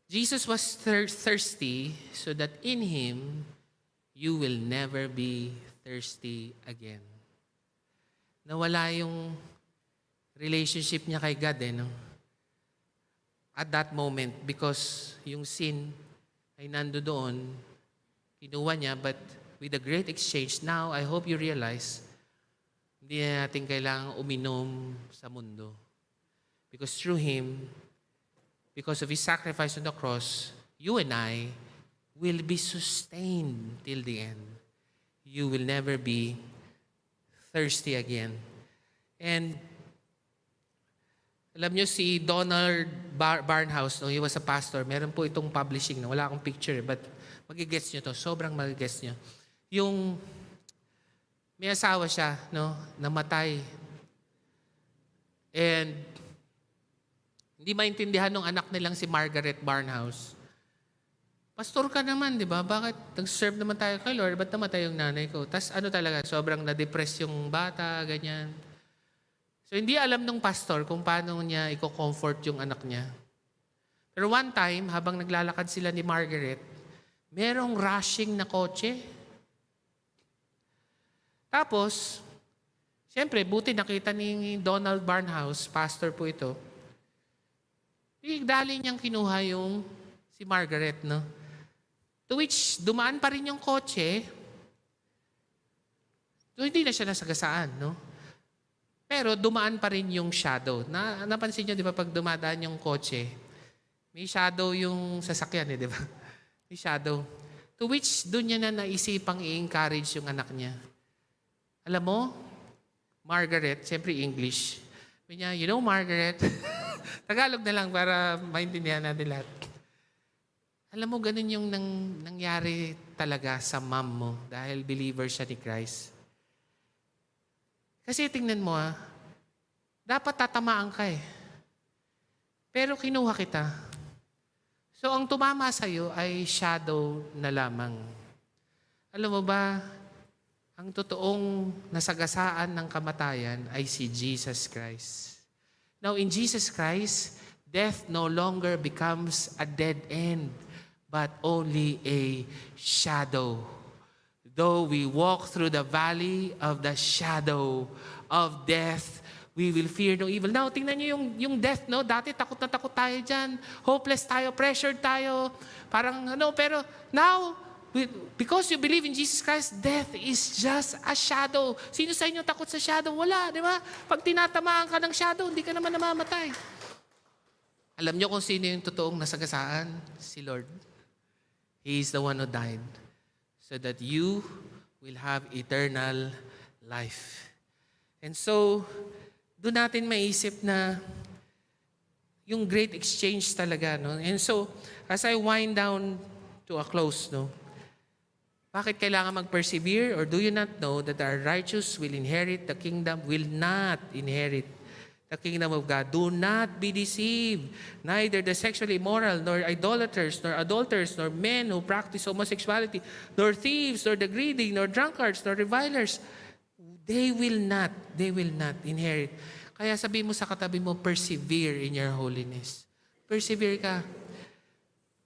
Jesus was thirsty so that in Him, you will never be thirsty again. nawala yung relationship niya kay God no? At that moment, because yung sin ay nando doon, kinuha niya, but with a great exchange, now I hope you realize, hindi na natin kailangang uminom sa mundo. Because through Him, because of His sacrifice on the cross, you and I will be sustained till the end. You will never be thirsty again. And alam nyo si Donald Barnhouse, he was a pastor, meron po itong publishing na wala akong picture, but magigets nyo to, sobrang magigets nyo. Yung may asawa siya, namatay. And hindi maintindihan ng anak nilang si Margaret Barnhouse. Pastor ka naman, di ba? Bakit nag-serve naman tayo kay Lord? Ba't namatay yung nanay ko? Tas talaga, sobrang na-depress yung bata, ganyan. So hindi alam ng pastor kung paano niya i-comfort yung anak niya. Pero one time, habang naglalakad sila ni Margaret, merong rushing na kotse. Tapos, siyempre, buti nakita ni Donald Barnhouse, pastor po ito, dali niyang kinuha yung si Margaret, To which, dumaan pa rin yung kotse. So, hindi na siya nasagasaan, Pero dumaan pa rin yung shadow. Napansin niyo, di ba, pag dumadaan yung kotse, may shadow yung sasakyan, di ba? May shadow. To which, doon niya na naisipang i-encourage yung anak niya. Alam mo, Margaret, siyempre English. Sabi niya, you know, Margaret, Tagalog na lang para maintindihan natin lahat. Alam mo, ganun yung nangyari talaga sa mom mo dahil believer siya ni Christ. Kasi tingnan mo dapat tatamaan ka Pero kinuha kita. So ang tumama sa'yo ay shadow na lamang. Alam mo ba, ang totoong nasagasaan ng kamatayan ay si Jesus Christ. Now in Jesus Christ, death no longer becomes a dead end, but only a shadow. Though we walk through the valley of the shadow of death, we will fear no evil. Now, tingnan niyo yung death, Dati takot na takot tayo dyan. Hopeless tayo, pressured tayo. Parang pero now, because you believe in Jesus Christ, death is just a shadow. Sino sa inyo takot sa shadow? Wala, di ba? Pag tinatamaan ka ng shadow, hindi ka naman namamatay. Alam niyo kung sino yung totoong nasagasaan? Si Lord. He is the one who died, so that you will have eternal life. And so, doon natin maisip na yung great exchange talaga. And so, as I wind down to a close, bakit kailangan mag-persevere? Or do you not know that our righteous will inherit the kingdom, will not inherit the kingdom of God? Do not be deceived. Neither the sexually immoral, nor idolaters, nor adulterers, nor men who practice homosexuality, nor thieves, nor the greedy, nor drunkards, nor revilers, they will not inherit. Kaya sabi mo sa katabi mo, persevere in your holiness. Persevere ka.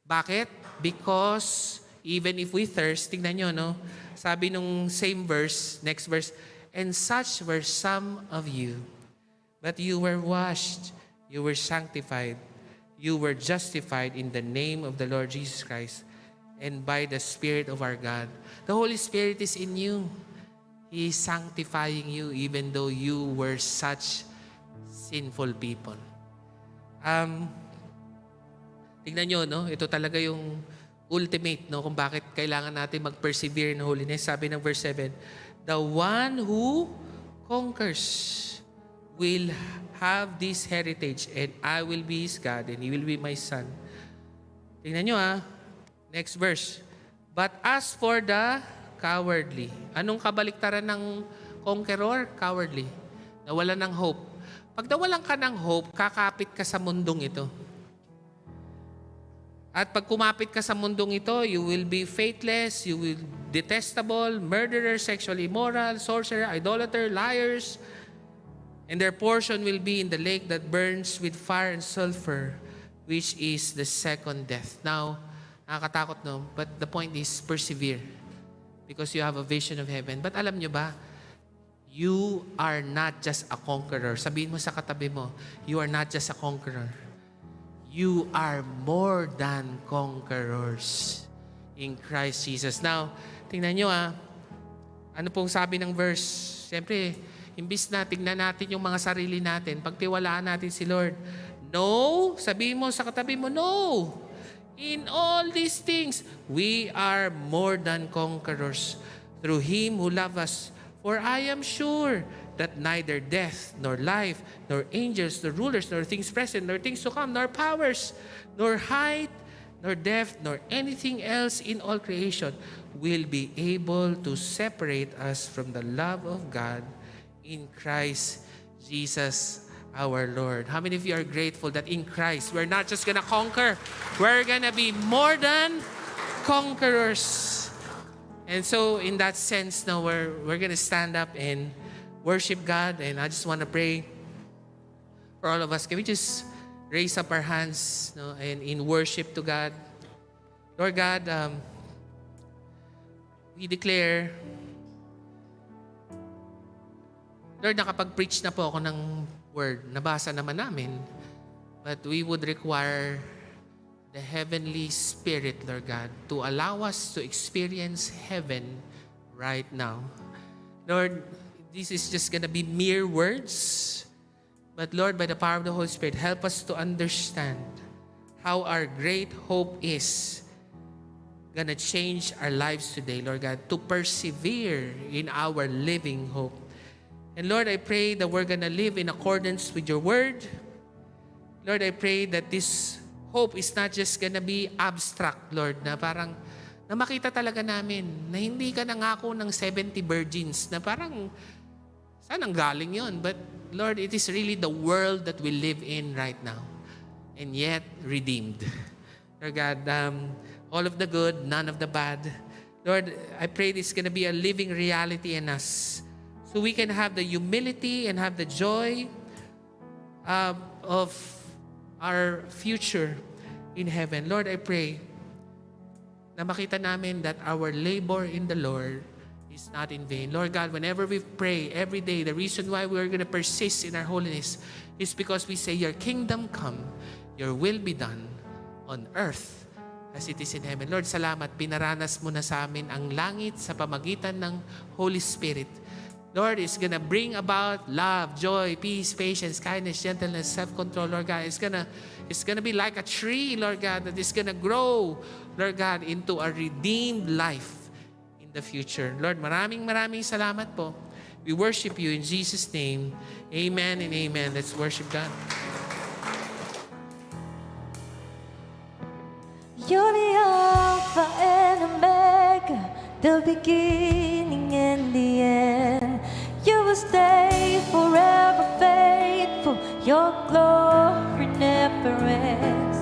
Bakit? Because even if we thirst, tingnan nyo, sabi nung same verse, next verse, and such were some of you. But you were washed, you were sanctified, you were justified in the name of the Lord Jesus Christ and by the Spirit of our God. The Holy Spirit is in you. He is sanctifying you even though you were such sinful people. Tingnan nyo, ito talaga yung ultimate, kung bakit kailangan natin mag-persevere in holiness. Sabi ng verse 7, the one who conquers will have this heritage, and I will be his God, and he will be my son. Tingnan nyo next verse. But as for the cowardly, anong kabaliktaran ng conqueror? Cowardly. Nawalan ng hope. Pag nawalan ka ng hope, kakapit ka sa mundong ito. At pag kumapit ka sa mundong ito, you will be faithless, you will detestable, murderer, sexually immoral, sorcerer, idolater, liars, and their portion will be in the lake that burns with fire and sulfur, which is the second death. Now, nakakatakot but the point is persevere because you have a vision of heaven. But alam nyo ba, You are not just a conqueror. Sabihin mo sa katabi mo, you are not just a conqueror. You are more than conquerors in Christ Jesus. Now, tingnan nyo ano pong sabi ng verse? Siyempre, imbis na tingnan natin yung mga sarili natin, pagtiwalaan natin si Lord. No, sabihin mo sa katabi mo, no. In all these things, we are more than conquerors through Him who loved us. For I am sure that neither death, nor life, nor angels, nor rulers, nor things present, nor things to come, nor powers, nor height, nor depth, nor anything else in all creation will be able to separate us from the love of God in Christ Jesus our Lord. How many of you are grateful that in Christ, we're not just gonna conquer, we're gonna be more than conquerors. And so in that sense, now we're gonna stand up and worship God. And I just want to pray for all of us. Can we just raise up our hands and in worship to God? Lord God, we declare, Lord, nakapag-preach na po ako ng word. Nabasa naman namin. But we would require the heavenly Spirit, Lord God, to allow us to experience heaven right now. Lord, this is just gonna be mere words. But Lord, by the power of the Holy Spirit, help us to understand how our great hope is gonna change our lives today, Lord God, to persevere in our living hope. And Lord, I pray that we're gonna live in accordance with your word. Lord, I pray that this hope is not just gonna be abstract, Lord, na parang na makita talaga namin na hindi ka nangako ng 70 virgins na parang saan ang galing yun? But Lord, it is really the world that we live in right now and yet redeemed. Lord God, all of the good, none of the bad. Lord, I pray this is gonna be a living reality in us so we can have the humility and have the joy of our future in heaven. Lord, I pray na makita namin that our labor in the Lord is not in vain. Lord God, whenever we pray every day, the reason why we're going to persist in our holiness is because we say, your kingdom come, your will be done on earth as it is in heaven. Lord, salamat. Pinaranas mo na sa amin ang langit sa pamagitan ng Holy Spirit. Lord, it's gonna bring about love, joy, peace, patience, kindness, gentleness, self-control, Lord God. It's gonna be like a tree, Lord God, that is gonna grow, Lord God, into a redeemed life in the future. Lord, maraming salamat po. We worship you in Jesus' name. Amen and amen. Let's worship God. You're the Alpha and Omega, the beginning and the end. You will stay forever faithful. Your glory never ends.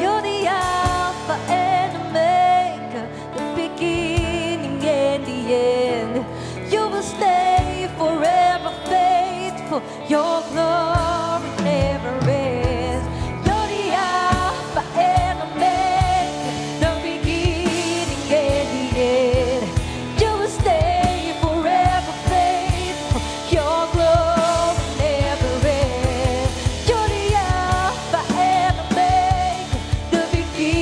You're the Alpha and Omega, the beginning and the end. You will stay forever faithful. Your glory never ends. You're the Alpha and Omega, the beginning and the end. You will stay forever faithful. Your glory never ends. You're the Alpha and Omega, the beginning.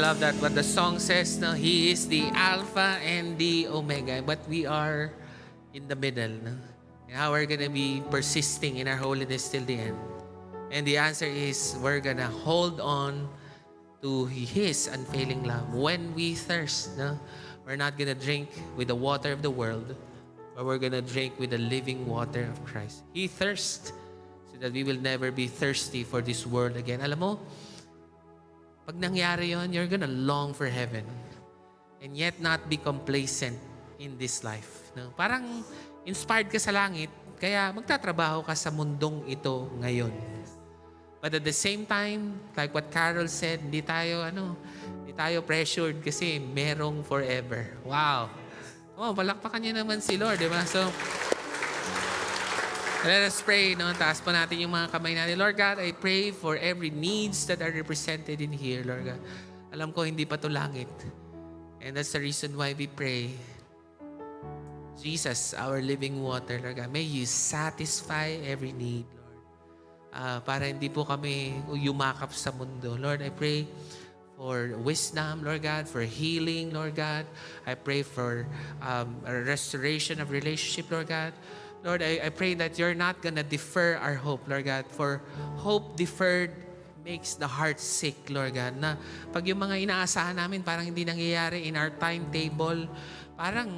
love that what the song says, no? He is the Alpha and the Omega, but we are in the middle. No? And how we're gonna be persisting in our holiness till the end. And the answer is we're gonna hold on to His unfailing love. When we thirst, no? We're not gonna drink with the water of the world, but we're gonna drink with the living water of Christ. He thirsts so that we will never be thirsty for this world again. Alam mo, pag nangyari yon, you're gonna long for heaven and yet not be complacent in this life. No? Parang inspired ka sa langit, kaya magtatrabaho ka sa mundong ito ngayon. But at the same time, like what Carol said, hindi tayo pressured kasi merong forever. Wow! Oh, palakpakan niyo naman si Lord, di ba? So, let us pray, no? Taas pa natin yung mga kamay natin. Lord God, I pray for every needs that are represented in here, Lord God. Alam ko, hindi pa to langit. And that's the reason why we pray. Jesus, our living water, Lord God, may you satisfy every need, Lord. Para hindi po kami yumakap sa mundo. Lord, I pray for wisdom, Lord God, for healing, Lord God. I pray for a restoration of relationship, Lord God. Lord, I pray that you're not gonna defer our hope, Lord God. For hope deferred makes the heart sick, Lord God. Na pag yung mga inaasahan namin parang hindi nangyayari in our timetable, parang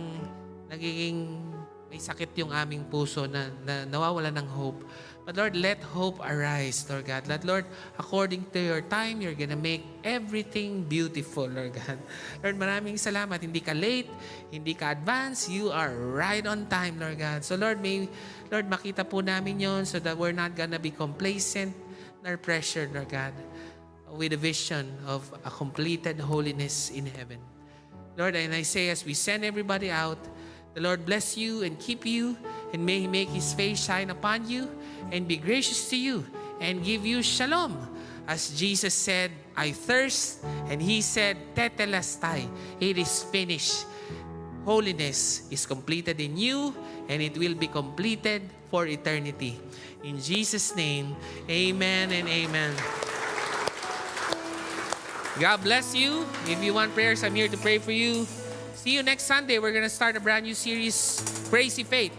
nagiging may sakit yung aming puso na nawawala ng hope. But Lord, let hope arise, Lord God. Let Lord, according to your time, you're gonna make everything beautiful, Lord God. Lord, maraming salamat. Hindi ka late, hindi ka advance. You are right on time, Lord God. So Lord, Lord, makita po namin yon so that we're not gonna be complacent nor pressured, Lord God, with a vision of a completed holiness in heaven. Lord, and I say as we send everybody out, the Lord bless you and keep you, and may He make His face shine upon you and be gracious to you and give you shalom. As Jesus said, I thirst, and He said, tetelestai, it is finished. Holiness is completed in you, and it will be completed for eternity. In Jesus' name, amen and amen. God bless you. If you want prayers, I'm here to pray for you. See you next Sunday. We're going to start a brand new series, Crazy Faith.